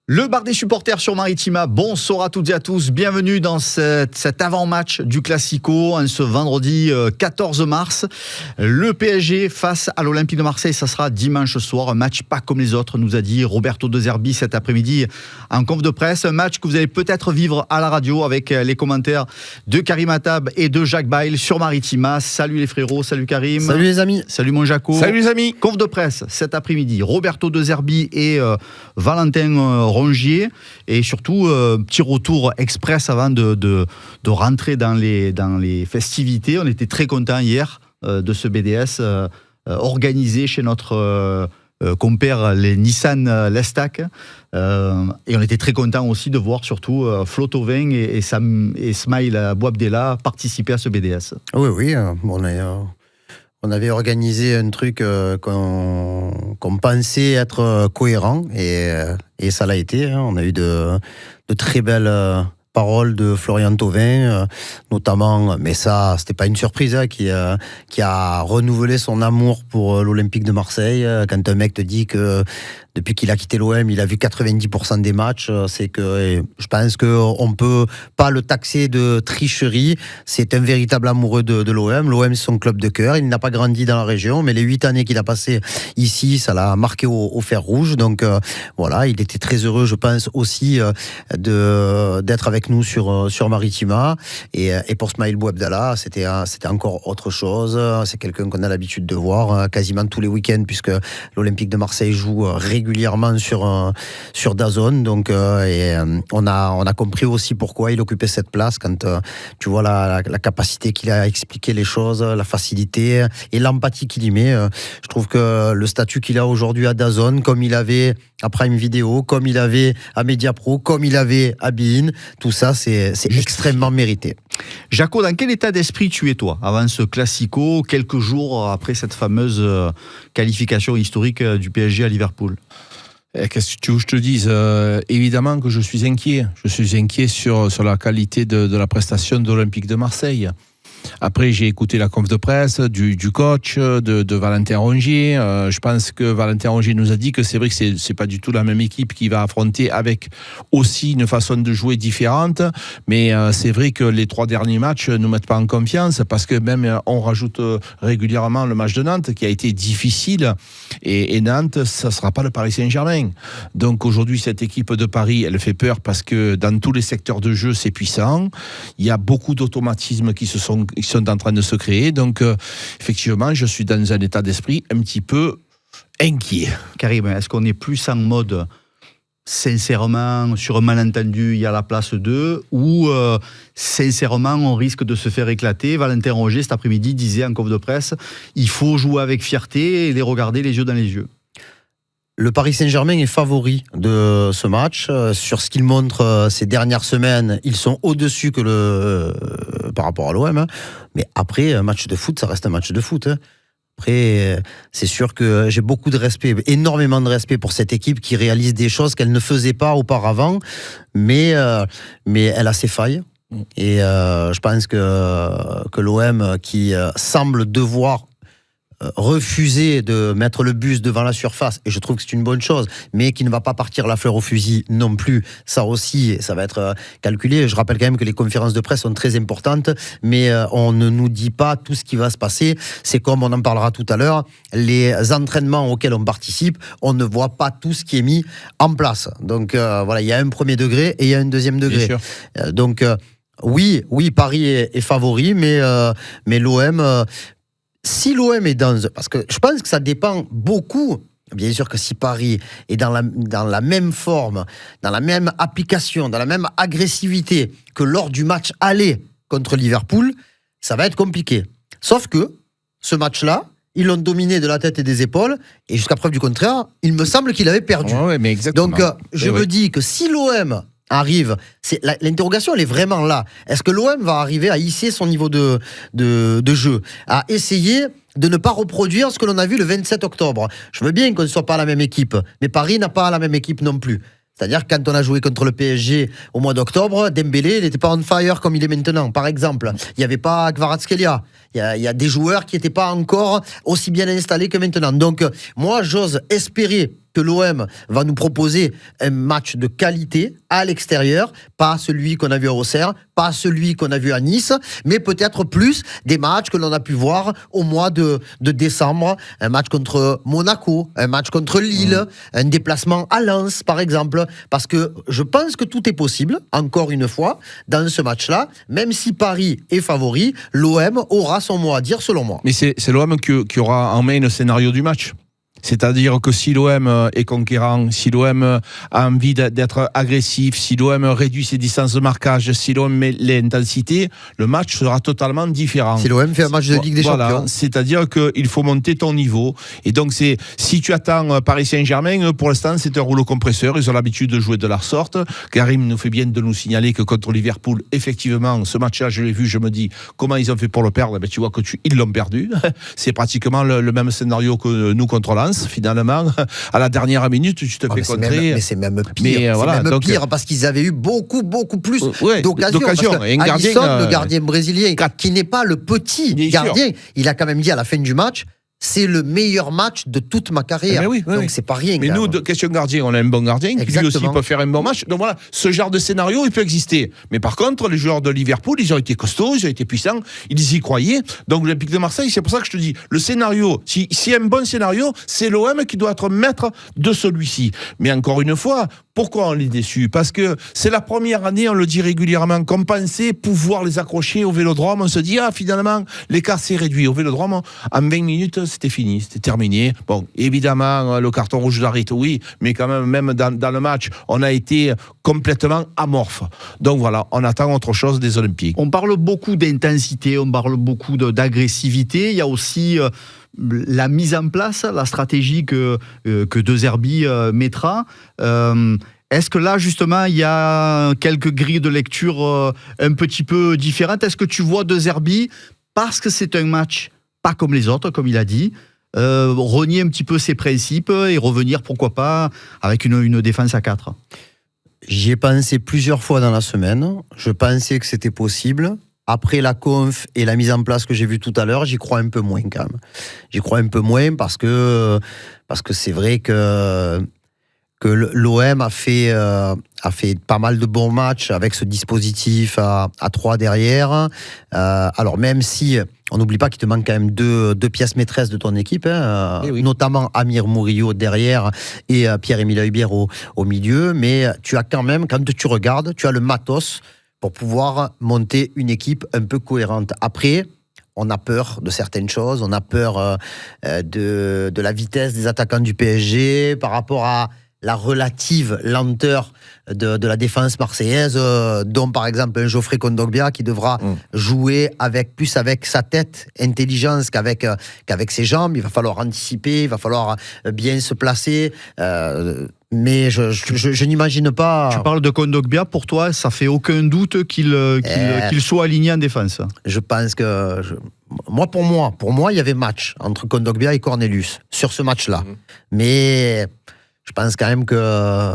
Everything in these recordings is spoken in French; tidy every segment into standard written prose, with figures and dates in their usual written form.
Le bar des supporters sur Maritima, bonsoir à toutes et à tous, bienvenue dans cet avant-match du Classico en ce vendredi 14 mars. Le PSG face à l'Olympique de Marseille, ça sera dimanche soir, un match pas comme les autres, nous a dit Roberto De Zerbi cet après-midi en conf de presse. Un match que vous allez peut-être vivre à la radio avec les commentaires de Karim Attab et de Jacques Bail sur Maritima. Salut les frérots, salut Karim. Salut les amis. Salut mon Jaco. Salut les amis. Conf de presse cet après-midi, Roberto De Zerbi et Valentin Rongier, et surtout petit retour express avant de rentrer dans les festivités. On était très contents hier de ce BDS organisé chez notre compère les Nissan Lestac, et on était très contents aussi de voir surtout Flo Thauvin et Smaïl Bouabdella participer à ce BDS. Oui, on avait organisé un truc qu'on pensait être cohérent et ça l'a été. On a eu de très belles paroles de Florian Thauvin, notamment, mais ça, c'était pas une surprise, qui a renouvelé son amour pour l'Olympique de Marseille. Quand un mec te dit que depuis qu'il a quitté l'OM, il a vu 90% des matchs, c'est que je pense qu'on ne peut pas le taxer de tricherie. C'est un véritable amoureux de l'OM. L'OM, c'est son club de cœur. Il n'a pas grandi dans la région, mais les 8 années qu'il a passées ici, ça l'a marqué au fer rouge. Donc voilà, il était très heureux, je pense, aussi d'être avec nous sur Maritima. Et pour Smaïl Bouabdella, c'était encore autre chose. C'est quelqu'un qu'on a l'habitude de voir quasiment tous les week-ends, puisque l'Olympique de Marseille joue régulièrement sur DAZN, donc on a compris aussi pourquoi il occupait cette place quand tu vois la capacité qu'il a à expliquer les choses, la facilité et l'empathie qu'il y met. Je trouve que le statut qu'il a aujourd'hui à DAZN, comme il avait à Prime Video, comme il avait à Mediapro, comme il avait à beIN, tout ça c'est extrêmement mérité. Jaco, dans quel état d'esprit tu es toi avant ce Classico, quelques jours après cette fameuse qualification historique du PSG à Liverpool? Qu'est-ce que tu veux que je te dise? Évidemment que je suis inquiet. Je suis inquiet sur la qualité de la prestation de l'Olympique de Marseille. Après, j'ai écouté la conf de presse du coach, de Valentin Rongier. Je pense que Valentin Rongier nous a dit que c'est vrai que c'est pas du tout la même équipe qui va affronter, avec aussi une façon de jouer différente. Mais c'est vrai que les 3 derniers matchs nous mettent pas en confiance, parce que même on rajoute régulièrement le match de Nantes qui a été difficile. Et Nantes, ça sera pas le Paris Saint-Germain. Donc aujourd'hui, cette équipe de Paris, elle fait peur parce que dans tous les secteurs de jeu, c'est puissant. Il y a beaucoup d'automatismes qui sont en train de se créer. Donc, effectivement, je suis dans un état d'esprit un petit peu inquiet. Karim, est-ce qu'on est plus en mode sincèrement, sur un malentendu, il y a la place 2, ou sincèrement, on risque de se faire éclater? Valentin Rongier, cet après-midi, disait en conf de presse, il faut jouer avec fierté et les regarder les yeux dans les yeux. Le Paris Saint-Germain est favori de ce match. Sur ce qu'il montre ces dernières semaines, ils sont au-dessus par rapport à l'OM. Mais après, un match de foot, ça reste un match de foot. Après, c'est sûr que j'ai beaucoup de respect, énormément de respect pour cette équipe qui réalise des choses qu'elle ne faisait pas auparavant. Mais elle a ses failles. Et je pense que l'OM, qui semble devoir refuser de mettre le bus devant la surface, et je trouve que c'est une bonne chose, mais qui ne va pas partir la fleur au fusil non plus, ça aussi, ça va être calculé. Je rappelle quand même que les conférences de presse sont très importantes, mais on ne nous dit pas tout ce qui va se passer. C'est comme, on en parlera tout à l'heure, les entraînements auxquels on participe, on ne voit pas tout ce qui est mis en place. Donc voilà, il y a un premier degré et il y a un deuxième degré. Donc oui, Paris est favori, mais l'OM... Si l'OM est parce que je pense que ça dépend beaucoup, bien sûr que si Paris est dans la même forme, dans la même application, dans la même agressivité que lors du match aller contre Liverpool, ça va être compliqué. Sauf que ce match-là, ils l'ont dominé de la tête et des épaules, et jusqu'à preuve du contraire, il me semble qu'il avait perdu. Ouais, mais exactement. Donc je me dis que si l'OM arrive, l'interrogation elle est vraiment là. Est-ce que l'OM va arriver à hisser son niveau de jeu, à essayer de ne pas reproduire ce que l'on a vu le 27 octobre? Je veux bien qu'on ne soit pas la même équipe, mais Paris n'a pas la même équipe non plus. C'est-à-dire quand on a joué contre le PSG au mois d'octobre, Dembélé n'était pas on fire comme il est maintenant, par exemple. Il n'y avait pas Kvaratskhelia. Il y a des joueurs qui n'étaient pas encore aussi bien installés que maintenant. Donc moi, j'ose espérer que l'OM va nous proposer un match de qualité à l'extérieur, pas celui qu'on a vu à Auxerre, pas celui qu'on a vu à Nice, mais peut-être plus des matchs que l'on a pu voir au mois de décembre, un match contre Monaco, un match contre Lille, un déplacement à Lens par exemple, parce que je pense que tout est possible, encore une fois, dans ce match-là, même si Paris est favori, l'OM aura son mot à dire selon moi. Mais c'est l'OM qui aura en main le scénario du match. C'est-à-dire que si l'OM est conquérant, si l'OM a envie d'être agressif, si l'OM réduit ses distances de marquage, si l'OM met l'intensité, le match sera totalement différent. Si l'OM fait un match de Ligue des Champions. C'est-à-dire qu'il faut monter ton niveau. Et donc, si tu attends Paris Saint-Germain, pour l'instant, c'est un rouleau compresseur. Ils ont l'habitude de jouer de la sorte. Karim nous fait bien de nous signaler que contre Liverpool, effectivement, ce match-là, je l'ai vu, je me dis, comment ils ont fait pour le perdre? Tu vois ils l'ont perdu. C'est pratiquement le même scénario que nous contre Lens. Finalement, à la dernière minute, tu te fais contrer. Mais c'est même pire. Pire parce qu'ils avaient eu beaucoup plus d'occasions. Et Alisson, le gardien brésilien, qui n'est pas le petit gardien, il a quand même dit à la fin du match, c'est le meilleur match de toute ma carrière. Donc c'est pas rien. Mais nous, question gardien, on a un bon gardien qui lui aussi peut faire un bon match. Donc voilà, ce genre de scénario, il peut exister. Mais par contre, les joueurs de Liverpool, ils ont été costauds, ils ont été puissants, ils y croyaient. Donc l'Olympique de Marseille, c'est pour ça que je te dis, le scénario, s'il y a un bon scénario, c'est l'OM qui doit être maître de celui-ci. Mais encore une fois, pourquoi on est déçu? Parce que c'est la première année, on le dit régulièrement, qu'on pensait pouvoir les accrocher au Vélodrome. On se dit, finalement, l'écart s'est réduit. Au Vélodrome, en 20 minutes, c'était fini, c'était terminé. Bon, évidemment, le carton rouge d'arrêt, oui, mais quand même dans le match, on a été complètement amorphe. Donc voilà, on attend autre chose des Olympiques. On parle beaucoup d'intensité, on parle beaucoup d'agressivité. Il y a aussi la mise en place, la stratégie que De Zerbi mettra. Est-ce que là, justement, il y a quelques grilles de lecture un petit peu différentes? Est-ce que tu vois De Zerbi, parce que c'est un match pas comme les autres, comme il a dit, renier un petit peu ses principes et revenir, pourquoi pas, avec une défense à 4? J'y ai pensé plusieurs fois dans la semaine. Je pensais que c'était possible. Après la conf et la mise en place que j'ai vue tout à l'heure, j'y crois un peu moins quand même. J'y crois un peu moins parce que c'est vrai que l'OM a fait pas mal de bons matchs avec ce dispositif à 3 derrière. Alors même si on n'oublie pas qu'il te manque quand même deux pièces maîtresses de ton équipe, notamment Amir Murillo derrière et Pierre-Emile Højbjerg au milieu, mais tu as quand même, quand tu regardes, tu as le matos pour pouvoir monter une équipe un peu cohérente. Après, on a peur de certaines choses, on a peur de la vitesse des attaquants du PSG par rapport à la relative lenteur de la défense marseillaise, dont par exemple un Geoffrey Kondogbia qui devra jouer plus avec sa tête, intelligence qu'avec ses jambes. Il va falloir anticiper, il va falloir bien se placer. Mais je n'imagine pas... Tu parles de Kondogbia, pour toi, ça fait aucun doute qu'il soit aligné en défense? Je pense que... Pour moi, il y avait match entre Kondogbia et Cornelius sur ce match-là. Mais je pense quand même que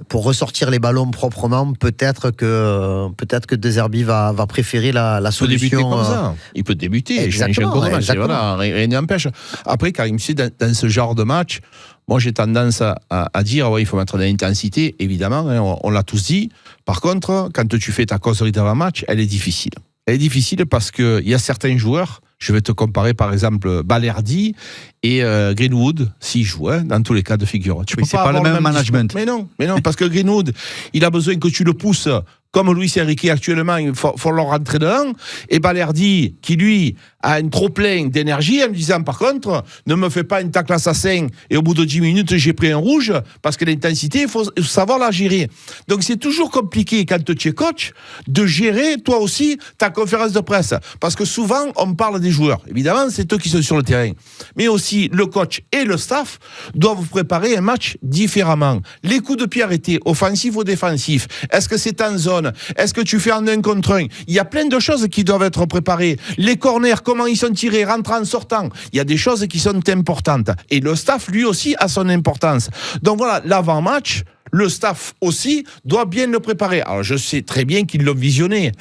pour ressortir les ballons proprement, peut-être que De Zerbi va préférer la solution. Il peut débuter comme ça. Il peut débuter. Exactement. Voilà, rien n'empêche. Après, Karim, dans ce genre de match, moi j'ai tendance à dire il faut mettre de l'intensité, évidemment, on l'a tous dit. Par contre, quand tu fais ta causerie d'avant-match, elle est difficile. Elle est difficile parce qu'il y a certains joueurs, je vais te comparer par exemple Balerdi et Greenwood, s'ils jouent, dans tous les cas de figure. C'est pas le même management. Mais non, parce que Greenwood, il a besoin que tu le pousses. Comme Luis Enrique actuellement, il faut leur rentrer dedans. Et Balerdi, qui lui a un trop-plein d'énergie, en me disant par contre, ne me fais pas une tacle assassin et au bout de 10 minutes, j'ai pris un rouge, parce que l'intensité, il faut savoir la gérer. Donc c'est toujours compliqué quand tu es coach de gérer toi aussi ta conférence de presse. Parce que souvent, on parle des joueurs. Évidemment, c'est eux qui sont sur le terrain. Mais aussi, le coach et le staff doivent préparer un match différemment. Les coups de pied arrêtés, offensifs ou défensifs, est-ce que c'est en zone? Est-ce que tu fais en 1 contre 1? Il y a plein de choses qui doivent être préparées. Les corners, comment ils sont tirés, rentrant, sortant. Il y a des choses qui sont importantes. Et le staff, lui aussi, a son importance. Donc voilà, l'avant-match, le staff aussi doit bien le préparer. Alors je sais très bien qu'ils l'ont visionné.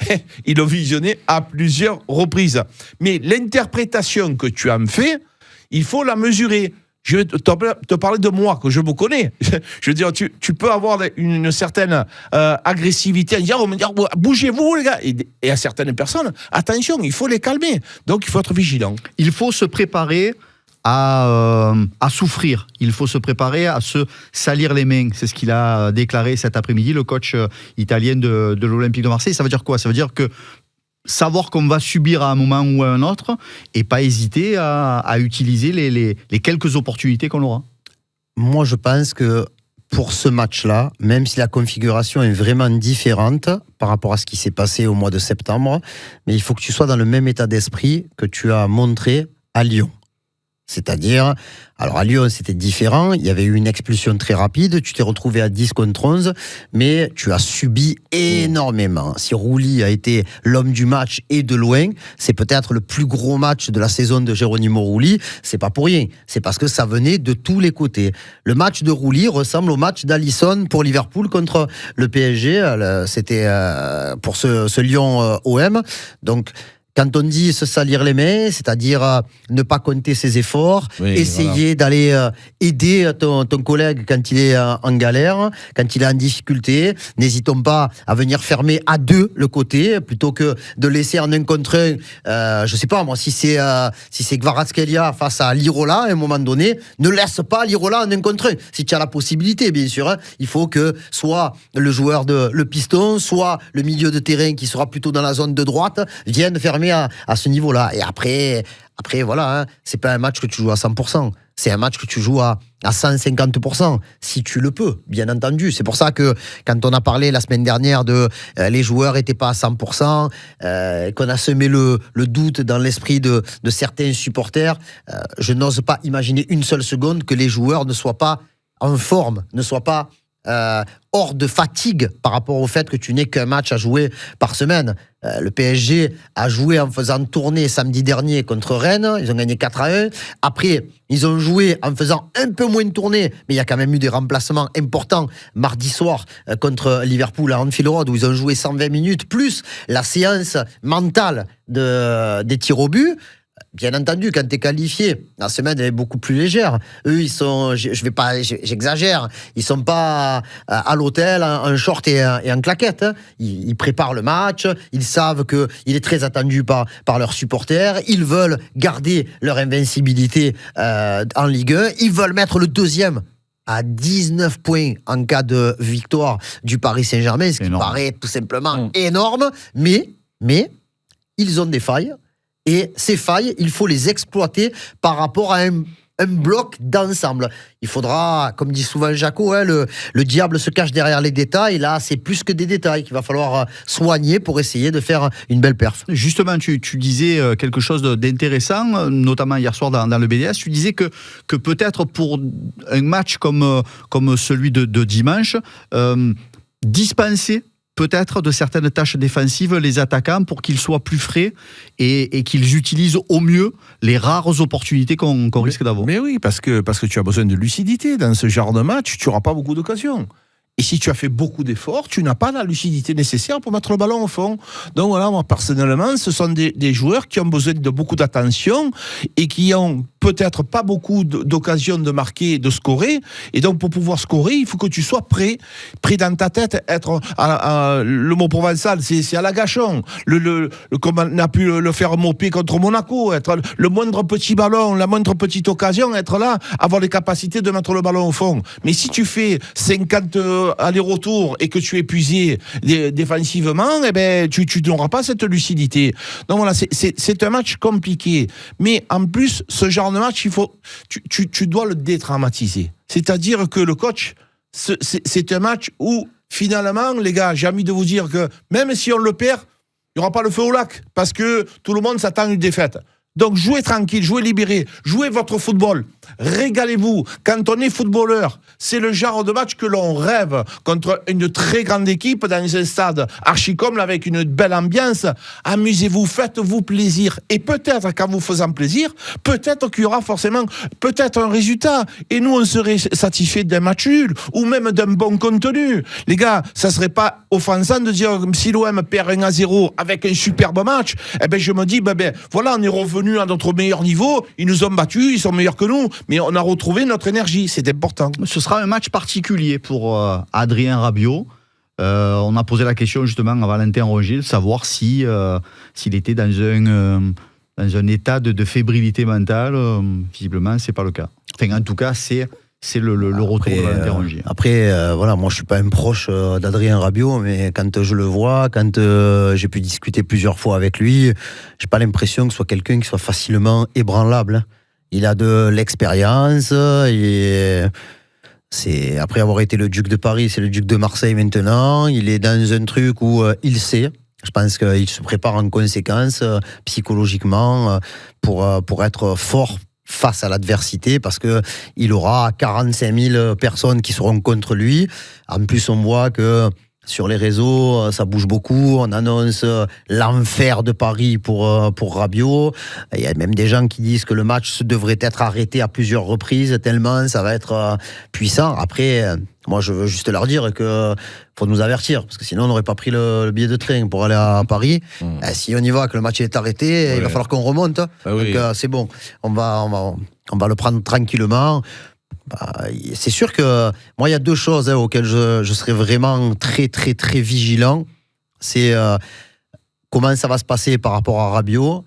Ils l'ont visionné à plusieurs reprises. Mais l'interprétation que tu en fais, il faut la mesurer. je vais te parler de moi, que je me connais. Je veux dire, tu peux avoir une certaine agressivité, on me dire, bougez-vous les gars. Et à certaines personnes, attention, il faut les calmer. Donc il faut être vigilant. Il faut se préparer à souffrir. Il faut se préparer à se salir les mains. C'est ce qu'il a déclaré cet après-midi, le coach italien de l'Olympique de Marseille. Ça veut dire quoi? Ça veut dire que savoir qu'on va subir à un moment ou à un autre et pas hésiter à utiliser les quelques opportunités qu'on aura. Moi, je pense que pour ce match-là, même si la configuration est vraiment différente par rapport à ce qui s'est passé au mois de septembre, mais il faut que tu sois dans le même état d'esprit que tu as montré à Lyon. C'est-à-dire, alors à Lyon c'était différent, il y avait eu une expulsion très rapide, tu t'es retrouvé à 10 contre 11, mais tu as subi énormément. Si Rulli a été l'homme du match et de loin, c'est peut-être le plus gros match de la saison de Geronimo Rulli, c'est pas pour rien, c'est parce que ça venait de tous les côtés. Le match de Rulli ressemble au match d'Alisson pour Liverpool contre le PSG, c'était pour ce Lyon-OM, donc quand on dit se salir les mains, c'est-à-dire ne pas compter ses efforts, essayer d'aller aider ton collègue quand il est en galère, quand il est en difficulté. N'hésitons pas à venir fermer à deux le côté, plutôt que de laisser en un contre un, je sais pas moi, si c'est Kvaratskhelia face à Lirola, à un moment donné, ne laisse pas Lirola en un contre un. Si tu as la possibilité, bien sûr, hein, il faut que soit le joueur le piston, soit le milieu de terrain qui sera plutôt dans la zone de droite, vienne fermer à ce niveau-là. Et après voilà, hein, c'est pas un match que tu joues à 100%. C'est un match que tu joues à 150%, si tu le peux, bien entendu. C'est pour ça que, quand on a parlé la semaine dernière de les joueurs étaient pas à 100%, qu'on a semé le doute dans l'esprit de certains supporters, je n'ose pas imaginer une seule seconde que les joueurs ne soient pas en forme, ne soient pas hors de fatigue par rapport au fait que tu n'aies qu'un match à jouer par semaine. Le PSG a joué en faisant tourner samedi dernier contre Rennes, ils ont gagné 4-1. Après, ils ont joué en faisant un peu moins de tourner, mais il y a quand même eu des remplacements importants mardi soir contre Liverpool à Anfield Road, où ils ont joué 120 minutes, plus la séance mentale des tirs au but. Bien entendu, quand tu es qualifié, la semaine elle est beaucoup plus légère. Eux, ils sont, j'exagère, ils sont pas à l'hôtel en short et en claquette. Hein. Ils préparent le match, ils savent qu'il est très attendu par leurs supporters, ils veulent garder leur invincibilité en Ligue 1, ils veulent mettre le deuxième à 19 points en cas de victoire du Paris Saint-Germain, ce qui paraît tout simplement énorme, mais ils ont des failles. Et ces failles, il faut les exploiter par rapport à un bloc d'ensemble. Il faudra, comme dit souvent Jaco, hein, le diable se cache derrière les détails. Là, c'est plus que des détails qu'il va falloir soigner pour essayer de faire une belle perf. Justement, tu disais quelque chose d'intéressant, notamment hier soir dans le BDS. Tu disais que peut-être pour un match comme celui de dimanche, dispenser peut-être de certaines tâches défensives les attaquants pour qu'ils soient plus frais et qu'ils utilisent au mieux les rares opportunités qu'on risque d'avoir. Mais oui, parce que tu as besoin de lucidité. Dans ce genre de match, tu n'auras pas beaucoup d'occasions. Et si tu as fait beaucoup d'efforts, tu n'as pas la lucidité nécessaire pour mettre le ballon au fond. Donc voilà, moi personnellement, ce sont des joueurs qui ont besoin de beaucoup d'attention et qui ont peut-être pas beaucoup d'occasions de marquer, de scorer. Et donc pour pouvoir scorer, il faut que tu sois prêt dans ta tête, être le mot provençal, c'est à la Gachon. Comme on a pu le faire Mopé contre Monaco, être le moindre petit ballon, la moindre petite occasion, être là, avoir les capacités de mettre le ballon au fond. Mais si tu fais 50 aller-retour et que tu es épuisé défensivement, eh ben tu n'auras pas cette lucidité. Donc voilà, c'est un match compliqué. Mais en plus, ce genre de match, tu dois le dédramatiser. C'est-à-dire que le coach, c'est un match où finalement, les gars, j'ai envie de vous dire que même si on le perd, il n'y aura pas le feu au lac parce que tout le monde s'attend à une défaite. Donc jouez tranquille, jouez libéré, jouez votre football, régalez-vous. Quand on est footballeur, c'est le genre de match que l'on rêve contre une très grande équipe dans un stade archi-comble avec une belle ambiance. Amusez-vous, faites-vous plaisir. Et peut-être qu'en vous faisant plaisir, peut-être qu'il y aura forcément peut-être un résultat. Et nous, on serait satisfait d'un match nul ou même d'un bon contenu. Les gars, ça serait pas offensant de dire si l'OM perd 1-0 avec un superbe match, eh ben je me dis, voilà, on est revenu revenus à notre meilleur niveau, ils nous ont battus, ils sont meilleurs que nous, mais on a retrouvé notre énergie, c'est important. Ce sera un match particulier pour Adrien Rabiot. On a posé la question justement à Valentin Rongier de savoir s'il était dans un état de fébrilité mentale. Visiblement, c'est pas le cas. Enfin, en tout cas, c'est le retour de Valentin Rongier. Après, voilà, moi je suis pas un proche d'Adrien Rabiot, mais quand je le vois, quand j'ai pu discuter plusieurs fois avec lui, j'ai pas l'impression que ce soit quelqu'un qui soit facilement ébranlable. Il a de l'expérience, après avoir été le duc de Paris, c'est le duc de Marseille maintenant. Il est dans un truc où il sait. Je pense qu'il se prépare en conséquence psychologiquement pour être fort face à l'adversité, parce que il aura 45 000 personnes qui seront contre lui. En plus, on voit que sur les réseaux, ça bouge beaucoup. On annonce l'enfer de Paris pour Rabiot. Il y a même des gens qui disent que le match devrait être arrêté à plusieurs reprises, tellement ça va être puissant. Après, moi, je veux juste leur dire que faut nous avertir, parce que sinon, on n'aurait pas pris le billet de train pour aller à Paris. Si on y va, que le match est arrêté, il va falloir qu'on remonte. Donc, c'est bon. On va le prendre tranquillement. C'est sûr que moi il y a deux choses auxquelles je serais vraiment très très très vigilant. C'est comment ça va se passer par rapport à Rabiot.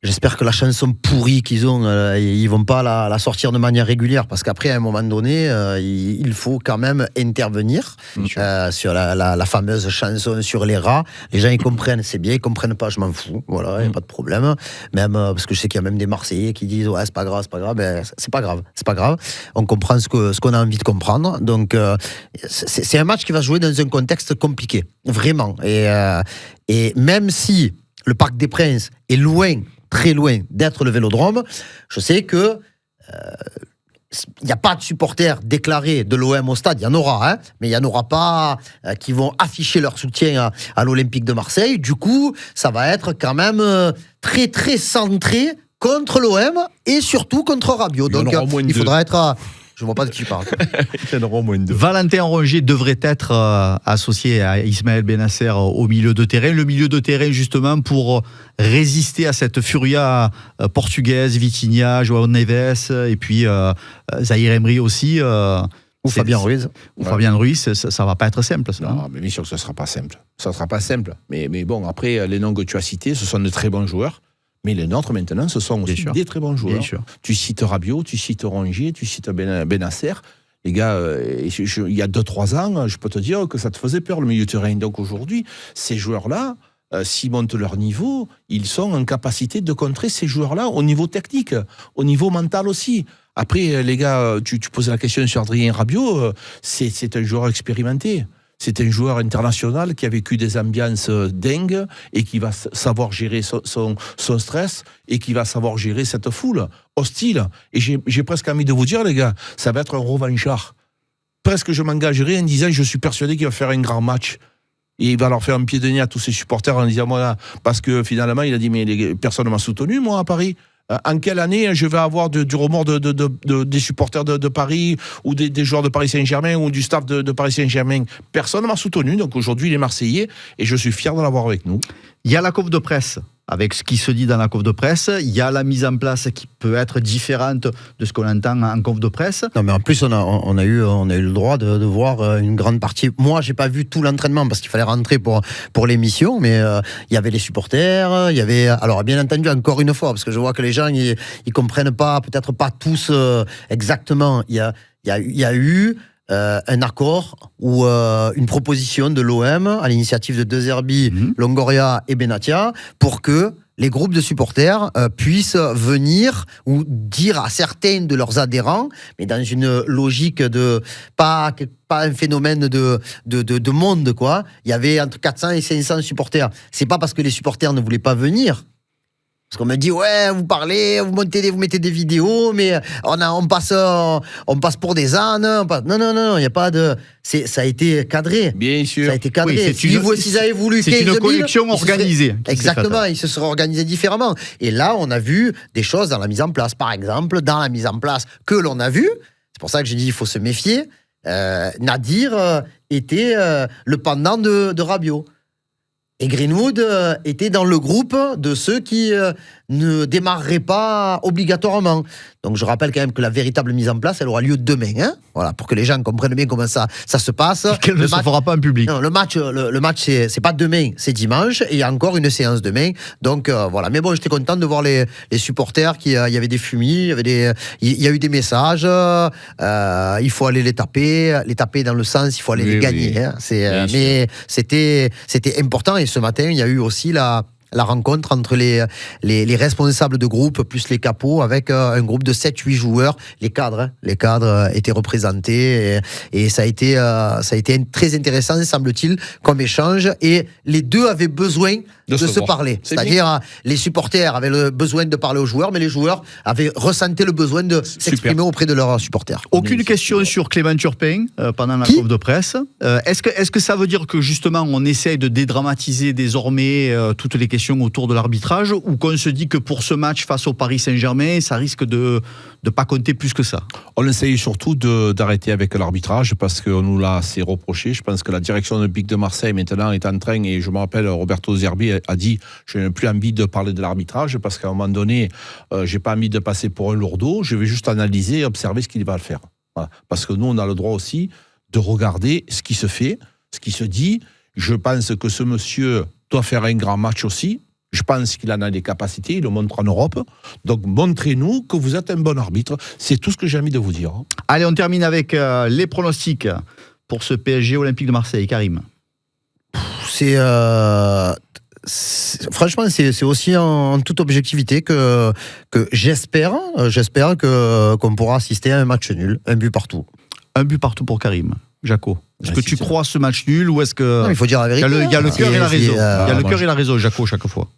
J'espère que la chanson pourrie qu'ils ont, ils vont pas la sortir de manière régulière, parce qu'après à un moment donné, il faut quand même intervenir sur la fameuse chanson sur les rats. Les gens ils comprennent, c'est bien, ils comprennent pas, je m'en fous, voilà, y a pas de problème. Même parce que je sais qu'il y a même des Marseillais qui disent ouais c'est pas grave, ben c'est pas grave. On comprend ce qu'on a envie de comprendre. Donc c'est un match qui va se jouer dans un contexte compliqué, vraiment. Et même si le Parc des Princes est loin, très loin d'être le Vélodrome, je sais que il n'y a pas de supporters déclarés de l'OM au stade, il y en aura, mais il n'y en aura pas qui vont afficher leur soutien à l'Olympique de Marseille. Du coup, ça va être quand même très très centré contre l'OM et surtout contre Rabiot. Donc il faudra être je ne vois pas de qui tu parles. Valentin Rongier devrait être associé à Ismaël Benasser au milieu de terrain. Le milieu de terrain, justement, pour résister à cette furia portugaise, Vitinha, João Neves, et puis Zahir Emery aussi. Ou Fabien Ruiz. Fabien Ruiz, ça ne va pas être simple. Ça. Non, mais bien sûr que ça ne sera pas simple. Ça ne sera pas simple. Mais bon, après, les noms que tu as cités, ce sont de très bons joueurs. Mais les nôtres, maintenant, ce sont aussi des très bons joueurs. Tu cites Rabiot, tu cites Rongier, tu cites Benasser. Les gars, il y a 2-3 ans, je peux te dire que ça te faisait peur, le milieu de terrain. Donc aujourd'hui, ces joueurs-là, s'ils montent leur niveau, ils sont en capacité de contrer ces joueurs-là au niveau technique, au niveau mental aussi. Après, les gars, tu posais la question sur Adrien Rabiot, c'est un joueur expérimenté. C'est un joueur international qui a vécu des ambiances dingues et qui va savoir gérer son stress et qui va savoir gérer cette foule hostile. Et j'ai presque envie de vous dire, les gars, ça va être un revanchard. Presque je m'engagerai en disant, je suis persuadé qu'il va faire un grand match. Et il va leur faire un pied de nez à tous ses supporters en disant, voilà, parce que finalement, il a dit, mais personne ne m'a soutenu, moi, à Paris. En quelle année je vais avoir du remords des supporters de Paris ou des joueurs de Paris Saint-Germain ou du staff de Paris Saint-Germain? Personne ne m'a soutenu, donc aujourd'hui il est Marseillais et je suis fier de l'avoir avec nous. Il y a la conf de presse, avec ce qui se dit dans la conf de presse, il y a la mise en place qui peut être différente de ce qu'on entend en conf de presse. Non mais en plus on a eu le droit de voir une grande partie. Moi j'ai pas vu tout l'entraînement parce qu'il fallait rentrer pour l'émission, mais il y avait les supporters, il y avait, alors bien entendu encore une fois, parce que je vois que les gens ils comprennent pas, peut-être pas tous exactement, il y a eu un accord ou une proposition de l'OM à l'initiative de De Zerbi, Longoria et Benatia pour que les groupes de supporters puissent venir ou dire à certains de leurs adhérents, mais dans une logique de pas un phénomène de monde, quoi. Il y avait entre 400 et 500 supporters. C'est pas parce que les supporters ne voulaient pas venir. Parce qu'on me dit, ouais, vous parlez, vous mettez des vidéos, mais on passe pour des ânes. Non, il n'y a pas de. Ça a été cadré. Bien sûr. Ça a été cadré. Oui, s'ils avaient voulu. C'est une collection organisée. Exactement, ils se seraient organisés différemment. Et là, on a vu des choses dans la mise en place. Par exemple, dans la mise en place que l'on a vue, c'est pour ça que j'ai dit, il faut se méfier. Nadir était le pendant de Rabiot. Et Greenwood était dans le groupe de ceux qui ne démarreraient pas obligatoirement. Donc je rappelle quand même que la véritable mise en place, elle aura lieu demain. Hein, voilà, pour que les gens comprennent bien comment ça se passe. Qu'elle ne se fera pas en public. Non, le match c'est pas demain, c'est dimanche. Et il y a encore une séance demain. Donc voilà. Mais bon, j'étais content de voir les supporters il y avait des fumis, il y a eu des messages. Il faut aller les taper dans le sens, il faut aller les gagner. Oui. Hein, mais c'était important. Et ce matin, il y a eu aussi la rencontre entre les responsables de groupe plus les capots avec un groupe de 7-8 joueurs, les cadres étaient représentés et ça a été très intéressant, semble-t-il, comme échange, et les deux avaient besoin de se parler. C'est-à-dire, les supporters avaient le besoin de parler aux joueurs, mais les joueurs avaient ressenti le besoin de s'exprimer auprès de leurs supporters. Aucune question sur Clément Turpin pendant la conf de presse. Est-ce que ça veut dire que justement on essaye de dédramatiser désormais toutes les questions autour de l'arbitrage, ou qu'on se dit que pour ce match face au Paris Saint-Germain, ça risque de ne pas compter plus que ça? On essaye surtout d'arrêter avec l'arbitrage parce qu'on nous l'a assez reproché. Je pense que la direction olympique de Marseille maintenant est en train, et je me rappelle Roberto Zerbi a dit je n'ai plus envie de parler de l'arbitrage parce qu'à un moment donné j'ai pas envie de passer pour un lourdeau, je vais juste analyser et observer ce qu'il va faire. Voilà. Parce que nous on a le droit aussi de regarder ce qui se fait, ce qui se dit. Je pense que ce monsieur doit faire un grand match aussi. Je pense qu'il en a les capacités, il le montre en Europe. Donc montrez-nous que vous êtes un bon arbitre. C'est tout ce que j'ai envie de vous dire. Allez, on termine avec les pronostics pour ce PSG Olympique de Marseille. Karim. Franchement, c'est aussi en toute objectivité que j'espère qu'on pourra assister à un match nul, un but partout. Un but partout pour Karim. Jaco, est-ce que tu crois à ce match nul, ou est-ce que... Non, il faut dire la vérité. Il y a le cœur et la raison. Il y a le cœur et la raison, Jaco, chaque fois.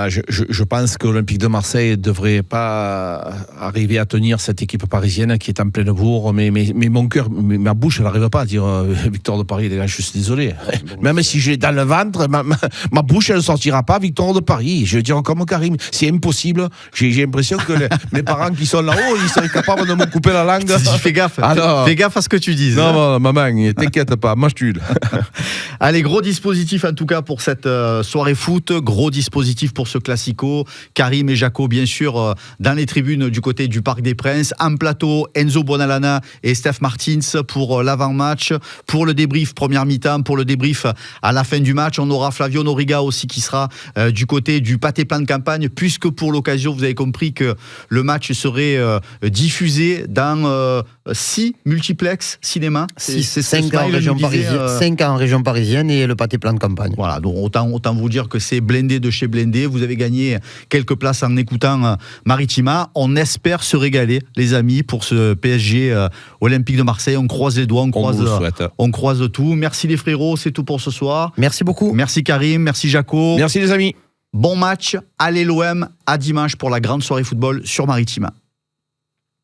Je pense que l'Olympique de Marseille ne devrait pas arriver à tenir cette équipe parisienne qui est en pleine bourre, mais mon cœur, ma bouche, elle n'arrive pas à dire Victoire de Paris, les gars, je suis désolé. Même si je l'ai dans le ventre, ma bouche, elle ne sortira pas Victoire de Paris. Je veux dire, comme Karim, c'est impossible. J'ai l'impression que mes parents qui sont là-haut, ils seraient capables de me couper la langue. Fais gaffe, fais gaffe à ce que tu dises. Non, maman, t'inquiète pas, moi je tue. Allez, gros dispositif en tout cas pour cette soirée foot, gros dispositif pour ce classico. Karim et Jaco, bien sûr, dans les tribunes du côté du Parc des Princes. En plateau, Enzo Bonalana et Steph Martins pour l'avant-match, pour le débrief première mi-temps, pour le débrief à la fin du match. On aura Flavio Noriga aussi qui sera du côté du pâté plan de campagne, puisque pour l'occasion, vous avez compris que le match serait diffusé dans 6 multiplex cinéma. 5 en région parisienne et le pâté plan de campagne. Voilà, donc autant vous dire que c'est blindé de chez blindé. Vous avez gagné quelques places en écoutant Maritima. On espère se régaler, les amis, pour ce PSG Olympique de Marseille. On croise les doigts, on croise tout. Merci les frérots, c'est tout pour ce soir. Merci beaucoup. Merci Karim, merci Jaco. Merci les amis. Bon match, allez l'OM, à dimanche pour la grande soirée football sur Maritima.